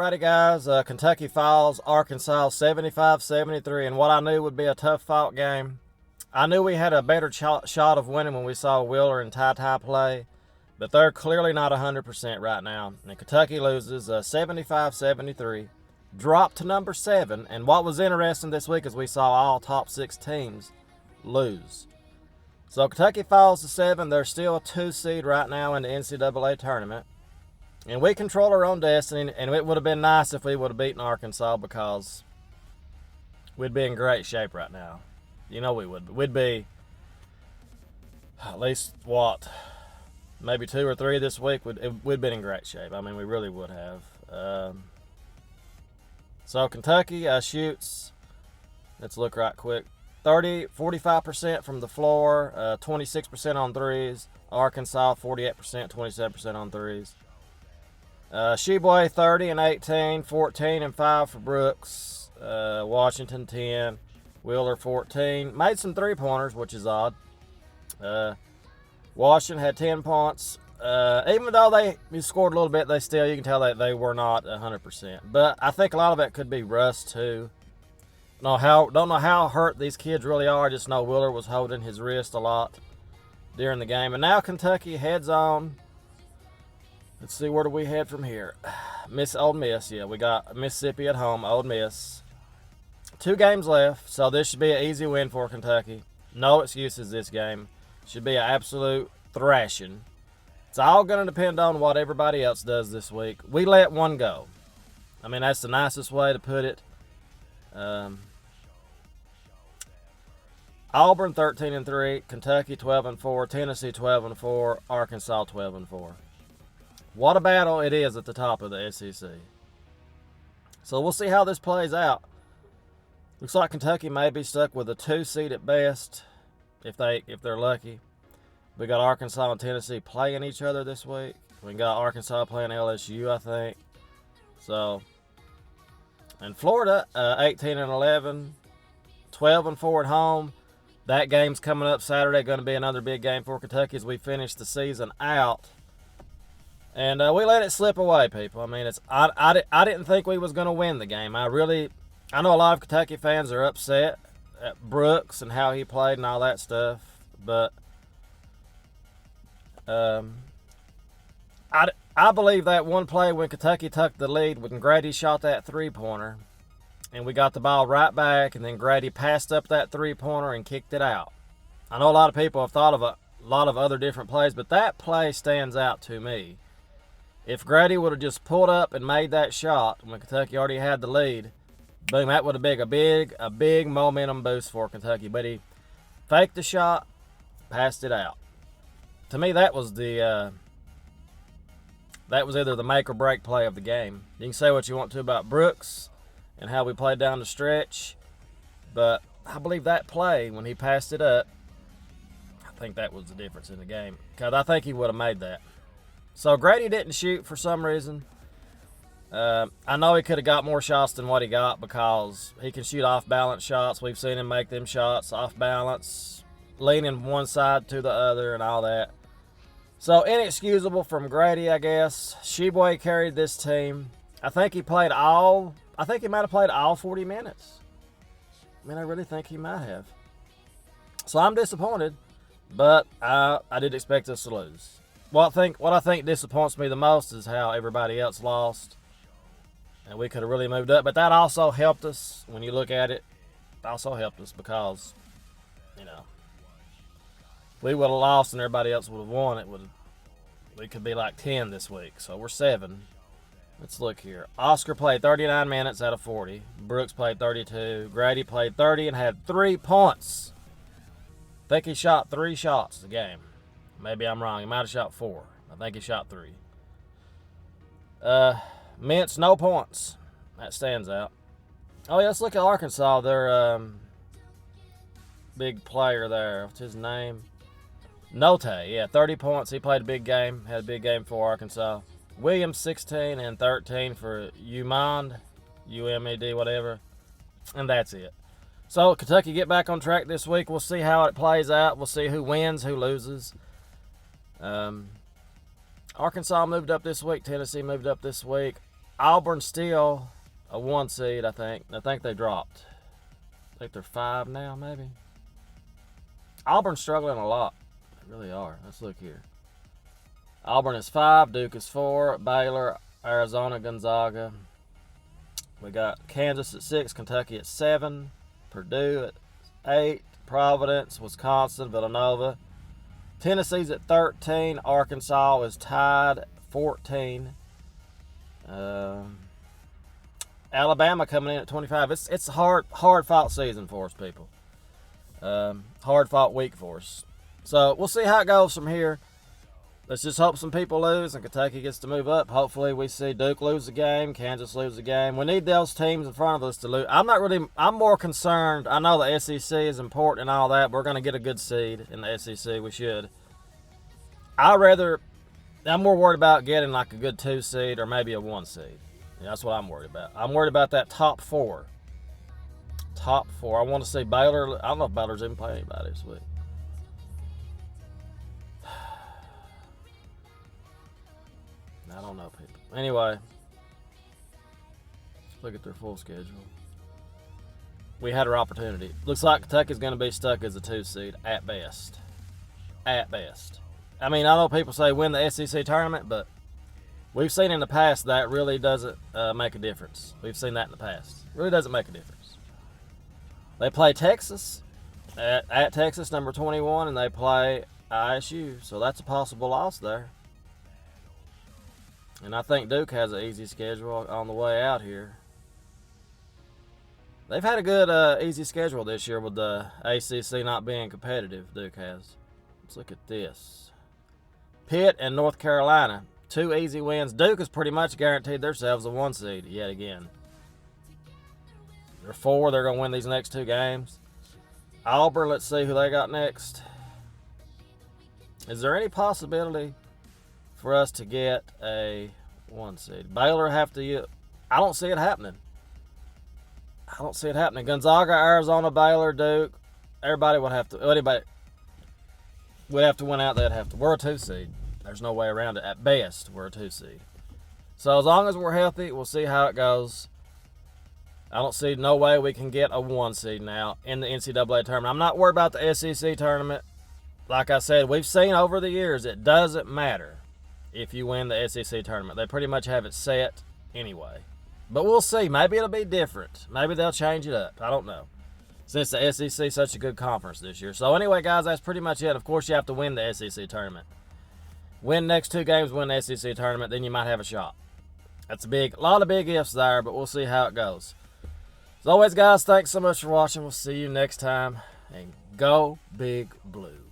Alrighty, guys. Kentucky Falls, Arkansas, 75-73, and what I knew would be a tough fought game. I knew we had a better shot of winning when we saw Wheeler and Ty play, but they're clearly not 100% right now. And Kentucky loses 75-73, dropped to number 7. And what was interesting this week is we saw all top 6 teams lose. So Kentucky falls to 7. They're still a 2 seed right now in the NCAA tournament. And we control our own destiny, and it would have been nice if we would have beaten Arkansas because we'd be in great shape right now. You know we would. We'd be at least, maybe 2 or 3 this week. We'd been in great shape. I mean, we really would have. So Kentucky shoots, let's look right quick, 45% from the floor, 26% on threes. Arkansas, 48%, 27% on threes. Sheboy 30 and 18, 14 and 5 for Brooks. Washington 10, Wheeler 14. Made some 3-pointers, which is odd. Washington had 10 points. Even though they scored a little bit, you can tell that they were not 100%. But I think a lot of it could be rust too. Don't know how hurt these kids really are. Just know Wheeler was holding his wrist a lot during the game. And now Kentucky heads on. Let's see, where do we head from here? Ole Miss, yeah, we got Mississippi at home, Ole Miss. 2 games left, so this should be an easy win for Kentucky. No excuses this game. Should be an absolute thrashing. It's all going to depend on what everybody else does this week. We let one go. I mean, that's the nicest way to put it. Auburn 13-3, Kentucky 12-4, Tennessee 12-4, Arkansas 12-4. What a battle it is at the top of the SEC. So we'll see how this plays out. Looks like Kentucky may be stuck with a 2 seed at best, if they're lucky. We got Arkansas and Tennessee playing each other this week. We got Arkansas playing LSU, I think. So, and Florida, 18-11, 12-4 at home. That game's coming up Saturday. Going to be another big game for Kentucky as we finish the season out. And we let it slip away, people. I mean, I didn't think we was going to win the game. I know a lot of Kentucky fans are upset at Brooks and how he played and all that stuff. But I believe that one play when Kentucky took the lead, when Grady shot that 3-pointer, and we got the ball right back, and then Grady passed up that 3-pointer and kicked it out. I know a lot of people have thought of a lot of other different plays, but that play stands out to me. If Grady would have just pulled up and made that shot when Kentucky already had the lead, boom, that would have been a big momentum boost for Kentucky. But he faked the shot, passed it out. To me, that was either the make or break play of the game. You can say what you want to about Brooks and how we played down the stretch, but I believe that play when he passed it up, I think that was the difference in the game, because I think he would have made that. So Grady didn't shoot for some reason. I know he could have got more shots than what he got because he can shoot off-balance shots. We've seen him make them shots off-balance, leaning one side to the other and all that. So inexcusable from Grady, I guess. Sheboy carried this team. I think he might have played all 40 minutes. I mean, I really think he might have. So I'm disappointed, but I did expect us to lose. What I think disappoints me the most is how everybody else lost. And we could have really moved up. But that also helped us. When you look at it, it also helped us because, we would have lost and everybody else would have won. We could be like 10 this week. So we're 7. Let's look here. Oscar played 39 minutes out of 40. Brooks played 32. Grady played 30 and had 3 points. I think he shot 3 shots a game. Maybe I'm wrong. He might have shot 4. I think he shot 3. Mintz, no points. That stands out. Oh, yeah, let's look at Arkansas. Their big player there. What's his name? Note. Yeah, 30 points. He played a big game. Had a big game for Arkansas. Williams, 16 and 13 for UMAD, UMED, whatever. And that's it. So, Kentucky get back on track this week. We'll see how it plays out. We'll see who wins, who loses. Arkansas moved up this week. Tennessee moved up this week. Auburn still a 1 seed, I think. I think they dropped. I think they're 5 now, maybe. Auburn's struggling a lot. They really are. Let's look here. Auburn is 5, Duke is 4, Baylor, Arizona, Gonzaga. We got Kansas at 6, Kentucky at 7, Purdue at 8, Providence, Wisconsin, Villanova. Tennessee's at 13, Arkansas is tied at 14. Alabama coming in at 25. It's a hard fought season for us, people. Hard fought week for us. So we'll see how it goes from here. Let's just hope some people lose and Kentucky gets to move up. Hopefully we see Duke lose the game, Kansas lose the game. We need those teams in front of us to lose. I'm more concerned. I know the SEC is important and all that. We're going to get a good seed in the SEC. We should. I'm more worried about getting like a good 2 seed or maybe a 1 seed. Yeah, that's what I'm worried about. I'm worried about that top 4. Top 4. I want to see Baylor. I don't know if Baylor's even playing anybody this week. I don't know, people. Anyway, let's look at their full schedule. We had our opportunity. Looks like Kentucky's going to be stuck as a 2 seed at best. At best. I mean, I know people say win the SEC tournament, but we've seen in the past that really doesn't make a difference. We've seen that in the past. It really doesn't make a difference. They play Texas at Texas, number 21, and they play ISU. So that's a possible loss there. And I think Duke has an easy schedule on the way out here. They've had a good easy schedule this year with the ACC not being competitive, Duke has. Let's look at this. Pitt and North Carolina, 2 easy wins. Duke has pretty much guaranteed themselves a 1 seed yet again. They're 4. They're going to win these next 2 games. Auburn, let's see who they got next. Is there any possibility for us to get a 1 seed? Baylor have to. I don't see it happening. Gonzaga, Arizona, Baylor, Duke. Everybody would have to. Anybody would have to win out. They'd have to. We're a 2 seed. There's no way around it. At best, we're a 2 seed. So as long as we're healthy, we'll see how it goes. I don't see no way we can get a 1 seed now in the NCAA tournament. I'm not worried about the SEC tournament. Like I said, we've seen over the years it doesn't matter if you win the SEC tournament. They pretty much have it set anyway. But we'll see. Maybe it'll be different. Maybe they'll change it up. I don't know. Since the SEC is such a good conference this year. So anyway, guys, that's pretty much it. Of course, you have to win the SEC tournament. Win next 2 games, win the SEC tournament, then you might have a shot. That's a lot of big ifs there, but we'll see how it goes. As always, guys, thanks so much for watching. We'll see you next time. And go Big Blue.